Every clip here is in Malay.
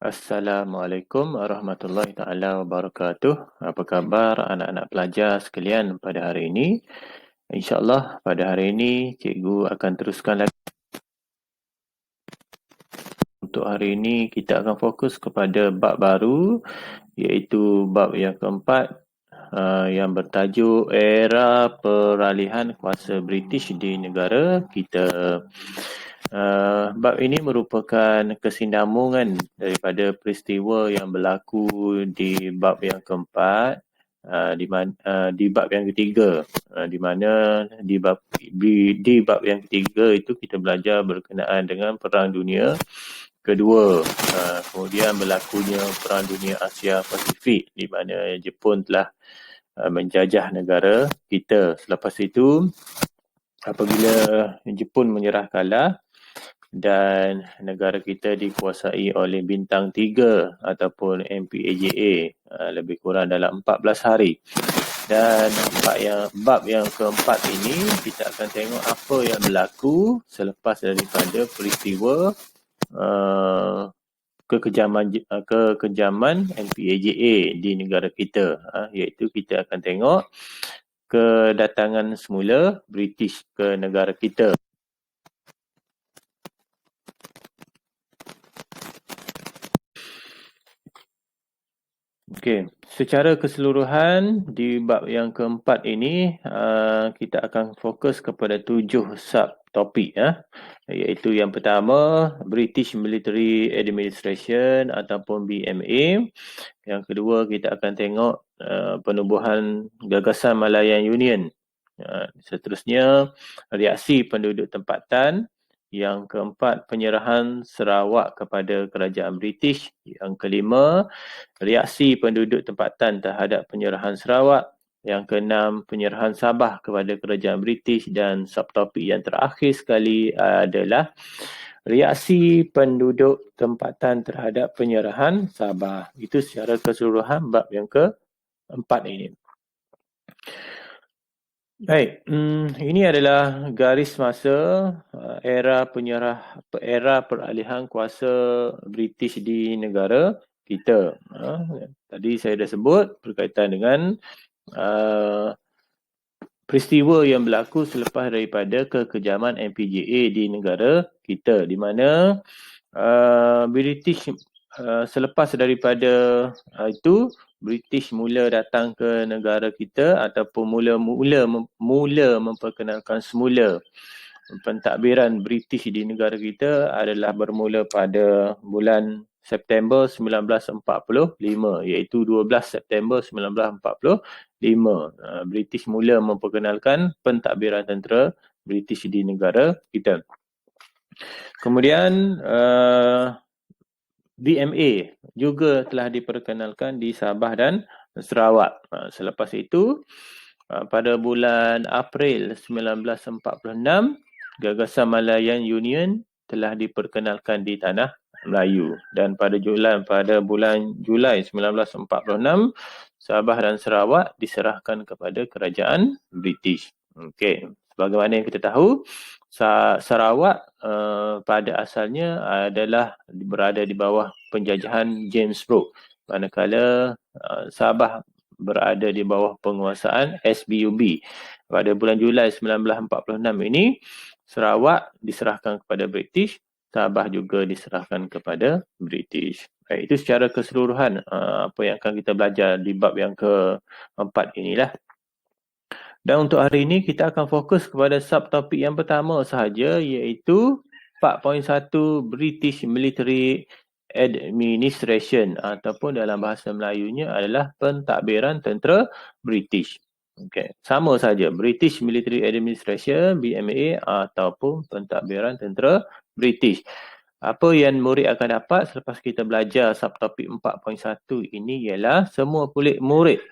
Assalamualaikum warahmatullahi taala wabarakatuh. Apa khabar anak-anak pelajar sekalian pada hari ini? InsyaAllah pada hari ini cikgu akan teruskan lagi. Untuk hari ini kita akan fokus kepada bab baru, iaitu bab yang keempat yang bertajuk Era Peralihan Kuasa British di negara kita. Bab ini merupakan kesinambungan daripada peristiwa yang berlaku di bab yang keempat, di bab yang ketiga, di mana di bab yang ketiga itu kita belajar berkenaan dengan Perang Dunia Kedua, kemudian berlakunya Perang Dunia Asia Pasifik di mana Jepun telah menjajah negara kita. Selepas itu, apabila Jepun menyerah kalah dan negara kita dikuasai oleh Bintang 3 ataupun MPAJA lebih kurang dalam 14 hari. Dan bab yang keempat ini kita akan tengok apa yang berlaku selepas daripada peristiwa kekejaman MPAJA di negara kita, iaitu kita akan tengok kedatangan semula British ke negara kita. Okey, secara keseluruhan di bab yang keempat ini kita akan fokus kepada 7 subtopik, iaitu yang pertama British Military Administration ataupun BMA. Yang kedua kita akan tengok penubuhan gagasan Malayan Union. Seterusnya reaksi penduduk tempatan. Yang keempat, penyerahan Sarawak kepada kerajaan British. Yang kelima, reaksi penduduk tempatan terhadap penyerahan Sarawak. Yang keenam, penyerahan Sabah kepada kerajaan British. Dan subtopik yang terakhir sekali adalah reaksi penduduk tempatan terhadap penyerahan Sabah. Itu secara keseluruhan bab yang keempat ini. Baik, ini adalah garis masa era peralihan kuasa British di negara kita. Tadi saya dah sebut berkaitan dengan peristiwa yang berlaku selepas daripada kekejaman MPJA di negara kita, di mana British selepas daripada itu British mula datang ke negara kita ataupun mula memperkenalkan semula pentadbiran British di negara kita adalah bermula pada bulan September 1945, iaitu 12 September 1945. British mula memperkenalkan pentadbiran tentera British di negara kita. Kemudian BMA juga telah diperkenalkan di Sabah dan Sarawak. Selepas itu, pada bulan April 1946, gagasan Malayan Union telah diperkenalkan di tanah Melayu. Dan pada bulan Julai 1946, Sabah dan Sarawak diserahkan kepada kerajaan British. Okey, sebagaimana yang kita tahu, Sarawak pada asalnya adalah berada di bawah penjajahan James Brooke, manakala Sabah berada di bawah penguasaan SBUB. Pada bulan Julai 1946 ini, Sarawak diserahkan kepada British, Sabah juga diserahkan kepada British. Itu secara keseluruhan apa yang akan kita belajar di bab yang keempat inilah. Dan untuk hari ini kita akan fokus kepada subtopik yang pertama sahaja, iaitu 4.1 British Military Administration ataupun dalam bahasa Melayunya adalah pentadbiran tentera British. Okey, sama saja British Military Administration BMA ataupun pentadbiran tentera British. Apa yang murid akan dapat selepas kita belajar subtopik 4.1 ini ialah semua kulit murid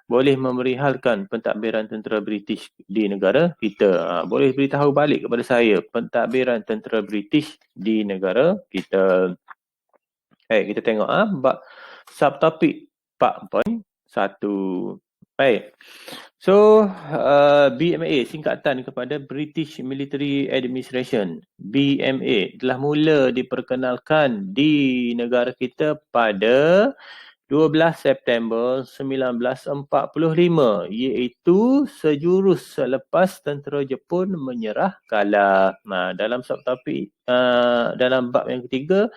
boleh memerihalkan pentadbiran tentera British di negara kita. Boleh beritahu balik kepada saya pentadbiran tentera British di negara kita. Kita tengok subtopik 4.1. Baik. So, BMA singkatan kepada British Military Administration. BMA telah mula diperkenalkan di negara kita pada 12 September 1945, iaitu sejurus selepas tentera Jepun menyerah kalah. Dalam subtopik dalam bab yang ketiga,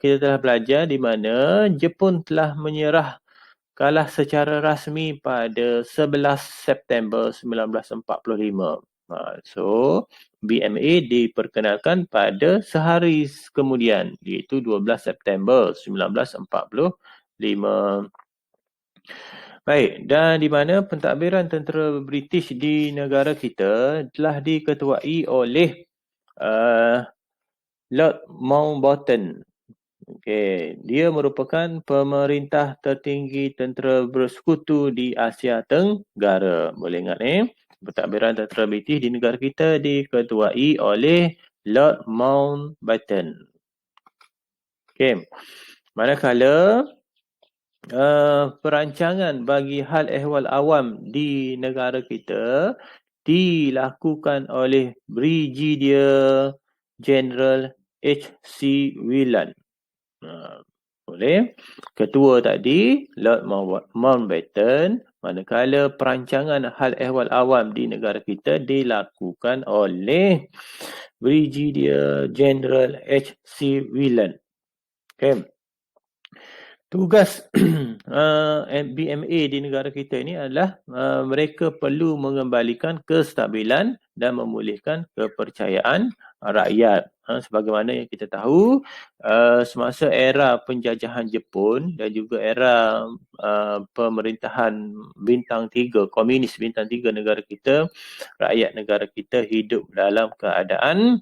kita telah belajar di mana Jepun telah menyerah kalah secara rasmi pada 11 September 1945. So, BMA diperkenalkan pada sehari kemudian, iaitu 12 September 1945. Baik, dan di mana pentadbiran tentera British di negara kita telah diketuai oleh Lord Mountbatten. Okey, dia merupakan pemerintah tertinggi tentera bersekutu di Asia Tenggara. Boleh ingat pentadbiran tentera British di negara kita diketuai oleh Lord Mountbatten. Okey. Manakala perancangan bagi hal ehwal awam di negara kita dilakukan oleh Brigadier General H.C. Whelan. Boleh. Ketua tadi, Lord Mountbatten, manakala perancangan hal ehwal awam di negara kita dilakukan oleh Brigadier General H.C. Whelan. Okay. Tugas BMA di negara kita ini adalah mereka perlu mengembalikan kestabilan dan memulihkan kepercayaan rakyat. Sebagaimana yang kita tahu, semasa era penjajahan Jepun dan juga era pemerintahan bintang 3, komunis bintang 3 negara kita, rakyat negara kita hidup dalam keadaan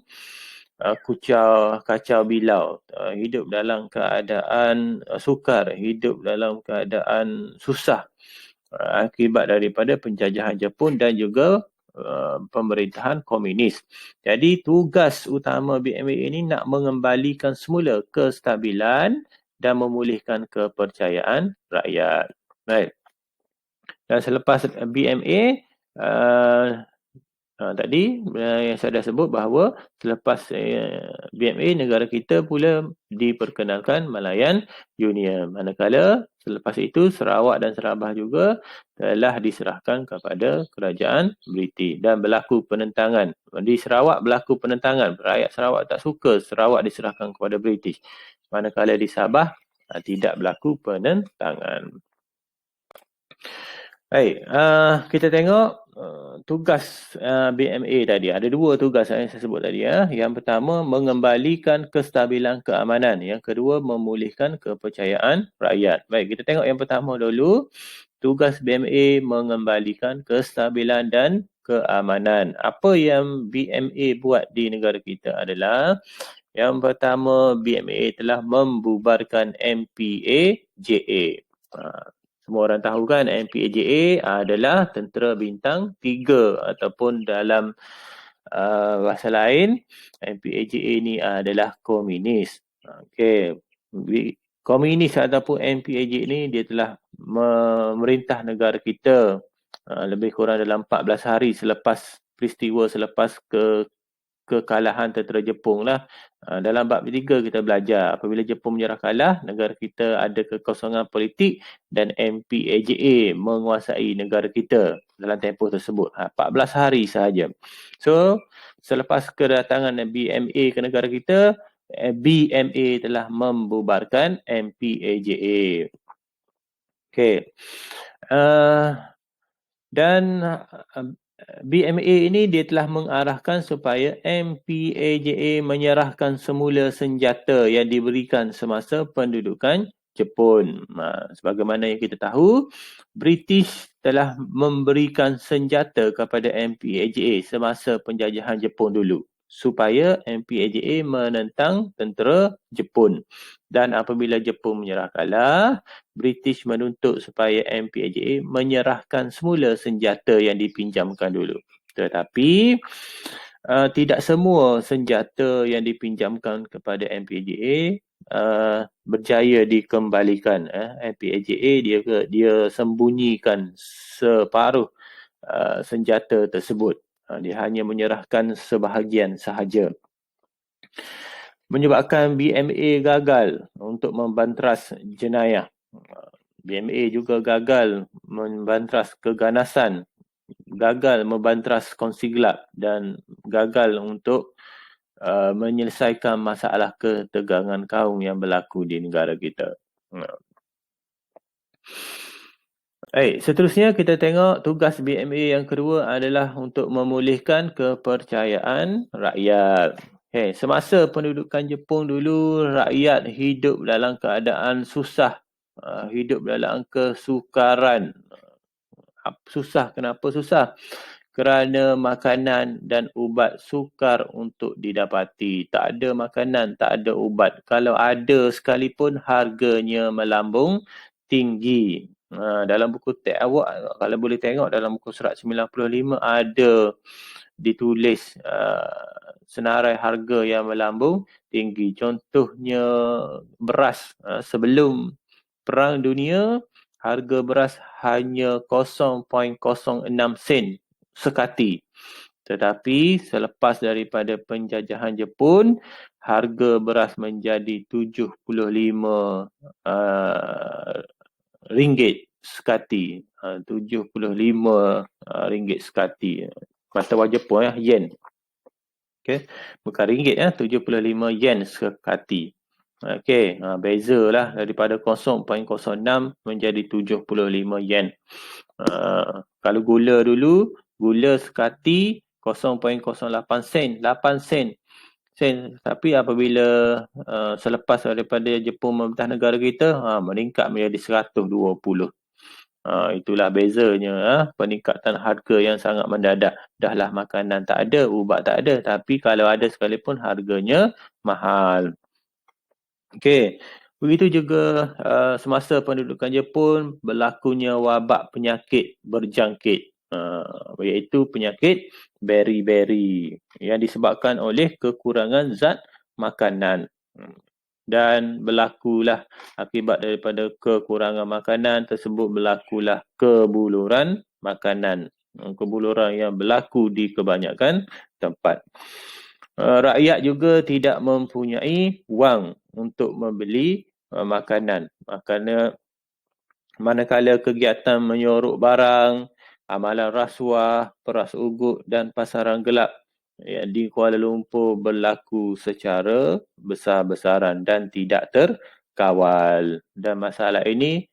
kacau bilau, hidup dalam keadaan sukar, hidup dalam keadaan susah akibat daripada penjajahan Jepun dan juga pemerintahan komunis. Jadi tugas utama BMA ini nak mengembalikan semula kestabilan dan memulihkan kepercayaan rakyat. Baik. Dan selepas BMA, tadi yang saya dah sebut bahawa selepas BMA, negara kita pula diperkenalkan Malayan Union. Manakala selepas itu Sarawak dan Sabah juga telah diserahkan kepada kerajaan British dan berlaku penentangan. Di Sarawak berlaku penentangan. Rakyat Sarawak tak suka Sarawak diserahkan kepada British. Manakala di Sabah tidak berlaku penentangan. Baik, kita tengok tugas BMA tadi. Ada dua tugas yang saya sebut tadi. Yang pertama, mengembalikan kestabilan keamanan. Yang kedua, memulihkan kepercayaan rakyat. Baik, kita tengok yang pertama dulu. Tugas BMA mengembalikan kestabilan dan keamanan. Apa yang BMA buat di negara kita adalah, yang pertama, BMA telah membubarkan MPAJA. Semua orang tahu kan, MPAJA adalah tentera bintang 3 ataupun dalam bahasa lain, MPAJA ni adalah komunis. Okey, komunis ataupun MPAJA ni dia telah memerintah negara kita lebih kurang dalam 14 hari selepas peristiwa, selepas kekalahan tentera Jepun lah. Dalam bab 3 kita belajar apabila Jepun menyerah kalah, negara kita ada kekosongan politik dan MPAJA menguasai negara kita dalam tempoh tersebut. 14 hari sahaja. So, selepas kedatangan BMA ke negara kita, BMA telah membubarkan MPAJA. Okey. Dan BMA ini dia telah mengarahkan supaya MPAJA menyerahkan semula senjata yang diberikan semasa pendudukan Jepun. Sebagaimana yang kita tahu, British telah memberikan senjata kepada MPAJA semasa penjajahan Jepun dulu, supaya MPAJA menentang tentera Jepun. Dan apabila Jepun menyerah kalah, British menuntut supaya MPAJA menyerahkan semula senjata yang dipinjamkan dulu. Tetapi tidak semua senjata yang dipinjamkan kepada MPAJA berjaya dikembalikan. MPAJA dia sembunyikan separuh senjata tersebut. Dia hanya menyerahkan sebahagian sahaja. Menyebabkan BMA gagal untuk membanteras jenayah. BMA juga gagal membanteras keganasan, gagal membanteras kongsi gelap dan gagal untuk menyelesaikan masalah ketegangan kaum yang berlaku di negara kita. Baik, seterusnya kita tengok tugas BMA yang kedua adalah untuk memulihkan kepercayaan rakyat. Semasa pendudukan Jepun dulu, rakyat hidup dalam keadaan susah, hidup dalam kesukaran. Susah, kenapa susah? Kerana makanan dan ubat sukar untuk didapati. Tak ada makanan, tak ada ubat. Kalau ada sekalipun, harganya melambung tinggi. Dalam buku teks awak, kalau boleh tengok dalam buku surat 95 ada ditulis senarai harga yang melambung tinggi. Contohnya beras. Sebelum Perang Dunia, harga beras hanya 0.06 sen sekati. Tetapi selepas daripada penjajahan Jepun, harga beras menjadi 75 ringgit sekati. 75 ringgit sekati. Mata wang Jepun, yen. Okay. Bukan ringgit, 75 yen sekati. Okey, bezalah daripada 0.06 menjadi 75 yen. Kalau gula dulu, gula sekati 0.08 sen, 8 sen. Tapi apabila selepas daripada Jepun membentang negara kita, meningkat menjadi 120. Itulah bezanya, peningkatan harga yang sangat mendadak. Dahlah makanan tak ada, ubat tak ada, tapi kalau ada sekalipun harganya mahal. Okey, begitu juga semasa pendudukan Jepun berlakunya wabak penyakit berjangkit, iaitu penyakit beri-beri yang disebabkan oleh kekurangan zat makanan. Dan berlakulah akibat daripada kekurangan makanan tersebut, berlakulah kebuluran makanan. Kebuluran yang berlaku di kebanyakan tempat. Rakyat juga tidak mempunyai wang untuk membeli makanan. Manakala kegiatan menyorok barang, amalan rasuah, peras ugut dan pasaran gelap di Kuala Lumpur berlaku secara besar-besaran dan tidak terkawal. Dan masalah ini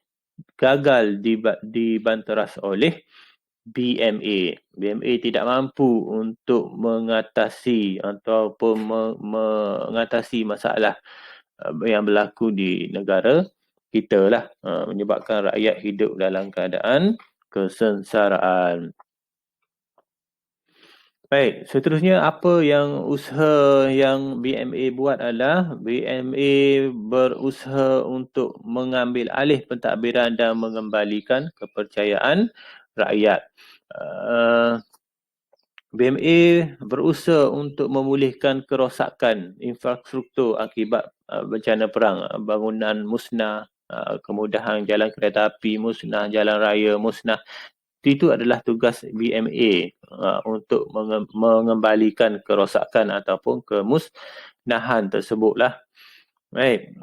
gagal dibanteras oleh BMA. BMA tidak mampu untuk mengatasi ataupun mengatasi masalah yang berlaku di negara kita lah, menyebabkan rakyat hidup dalam keadaan kesengsaraan. Baik, seterusnya apa yang usaha yang BMA buat adalah BMA berusaha untuk mengambil alih pentadbiran dan mengembalikan kepercayaan rakyat. BMA berusaha untuk memulihkan kerosakan infrastruktur akibat bencana perang, bangunan musnah, kemudahan jalan kereta api musnah, jalan raya musnah. Itu adalah tugas BMA untuk mengembalikan kerosakan ataupun kemusnahan tersebutlah. Baik.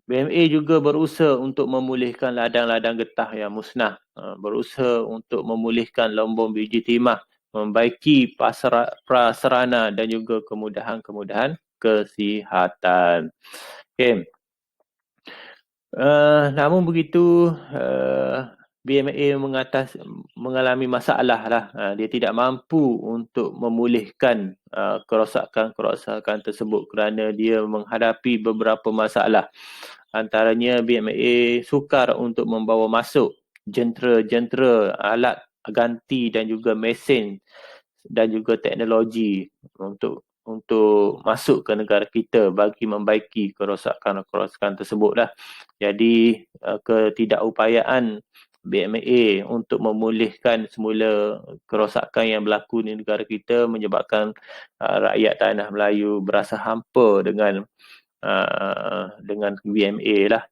BMA juga berusaha untuk memulihkan ladang-ladang getah yang musnah, berusaha untuk memulihkan lombong biji timah, membaiki prasarana dan juga kemudahan-kemudahan kesihatan. Okay. Namun begitu, BMA mengalami masalah lah. Dia tidak mampu untuk memulihkan kerosakan-kerosakan tersebut kerana dia menghadapi beberapa masalah. Antaranya BMA sukar untuk membawa masuk jentera-jentera, alat ganti dan juga mesin dan juga teknologi untuk masuk ke negara kita bagi membaiki kerosakan-kerosakan tersebutlah. Jadi ketidakupayaan BMA untuk memulihkan semula kerosakan yang berlaku di negara kita, menyebabkan rakyat tanah Melayu berasa hampa dengan BMA lah,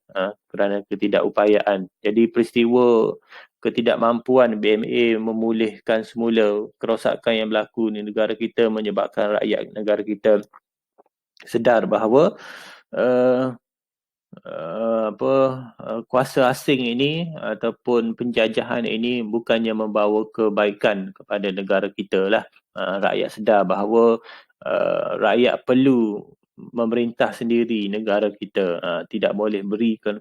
kerana ketidakupayaan. Jadi peristiwa ketidakmampuan BMA memulihkan semula kerosakan yang berlaku di negara kita menyebabkan rakyat negara kita sedar bahawa kuasa asing ini ataupun penjajahan ini bukannya membawa kebaikan kepada negara kita lah. Rakyat sedar bahawa rakyat perlu memerintah sendiri negara kita, tidak boleh berikan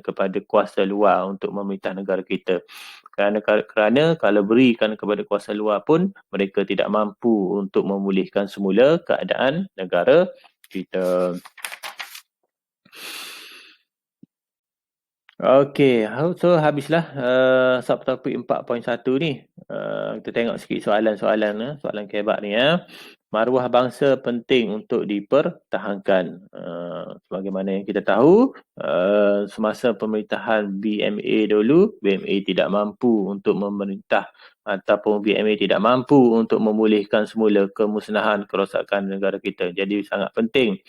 kepada kuasa luar untuk memerintah negara kita. Kerana kalau berikan kepada kuasa luar pun mereka tidak mampu untuk memulihkan semula keadaan negara kita. Okey, so habislah subtopik 4.1 ni. Kita tengok sikit soalan kebat ni ya. Maruah bangsa penting untuk dipertahankan. Sebagaimana yang kita tahu, semasa pemerintahan BMA dulu, BMA tidak mampu untuk memerintah ataupun BMA tidak mampu untuk memulihkan semula kemusnahan kerosakan negara kita. Jadi sangat penting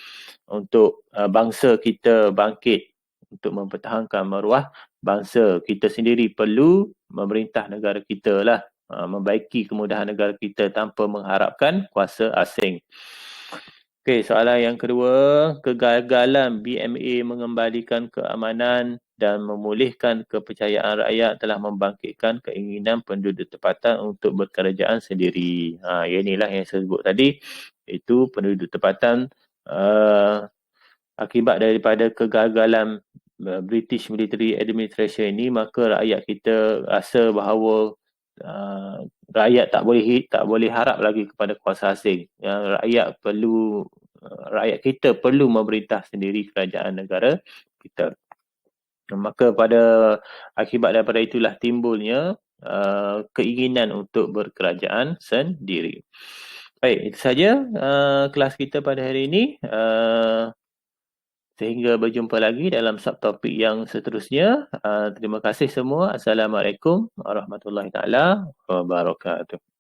untuk bangsa kita bangkit untuk mempertahankan maruah bangsa. Kita sendiri perlu memerintah negara kita lah, membaiki kemudahan negara kita tanpa mengharapkan kuasa asing. Okey, soalan yang kedua, kegagalan BMA mengembalikan keamanan dan memulihkan kepercayaan rakyat telah membangkitkan keinginan penduduk tempatan untuk berkerajaan sendiri. Inilah yang saya sebut tadi, itu penduduk tempatan akibat daripada kegagalan British Military Administration ini, maka rakyat kita rasa bahawa rakyat tak boleh harap lagi kepada kuasa asing. Rakyat kita perlu memerintah sendiri kerajaan negara kita. Maka akibat daripada itulah timbulnya keinginan untuk berkerajaan sendiri. Baik, itu saja kelas kita pada hari ini. Sehingga berjumpa lagi dalam subtopik yang seterusnya. Terima kasih semua. Assalamualaikum warahmatullahi taala wabarakatuh.